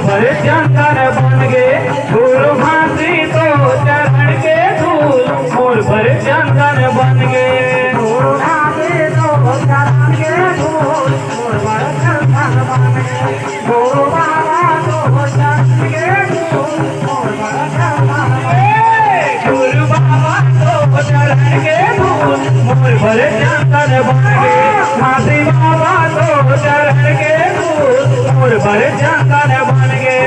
भरे चंदन बन गे हाथी बाबा तो चरण के दूर मोर भरे चंदन बन गे ओ बाबा तो चरण के दूर मोर भरे चंदन बन गे ओ बाबा तो चरण के दूर मोर भरे चंदन बन गे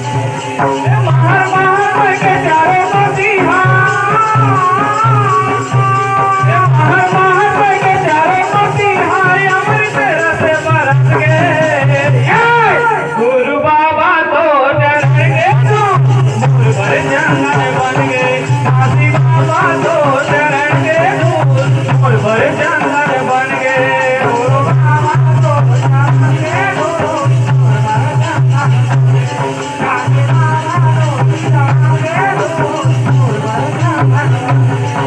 महर महर के चारों मसीहा महर महर के चारों मसीहा अमृत रस बरस गे चंदन बन गए हाथी बाबा तो चरण के दूर मोर भरे चंदन बन गए ओ बाबा तो चरण के दूर मोर भरे चंदन बन गए हाथी बाबा तो चरण के दूर मोर भरे चंदन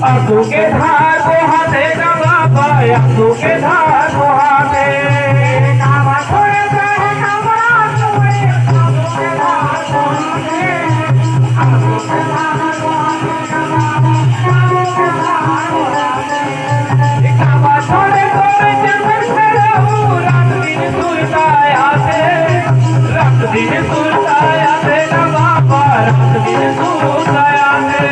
आंखों के धार को हाथे गवा पाया आंखों के धार को हाथे कावा थोड़े से कमरा सोए आंखों के धार को हाथे आंखों के धार को हाथे कावा थोड़े थोड़े चंदन से रहू रात दिन सुरता आते रात दिन सुरता आते गवा पा रात दिन सुरता आते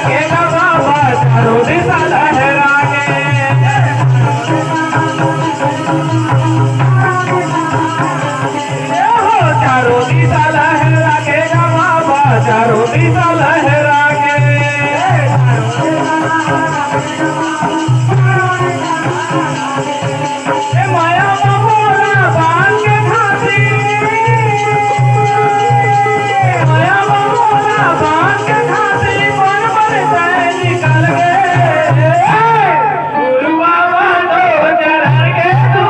लगेगा बाबा चारों दिशा लहरा के चारों दिशा लहरा के बाबा चारों दिशा लहरा के माया मोरा बांध के खाती माया मोरा बांध के खाती मन मन से निकल गए गुरु बाबा तो चढ़ के तू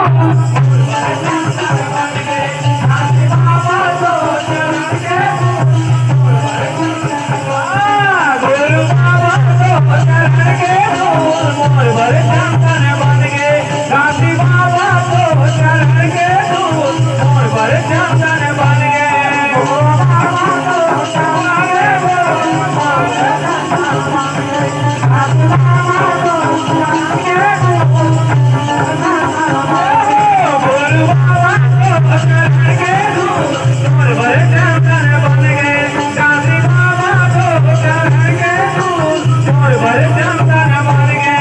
बाबा तो चढ़ के गुरु बाबा तो चढ़ के तू मोर भर चंदन बन गए काशी बाबा तो चढ़ के तू मोर भर चंदन बन गए बाबा तो चढ़ के गुरु बाबा तो चढ़ के तू मोर भर चंदन बन गए काशी बाबा तो चढ़ के तू मोर भर चंदन बन गए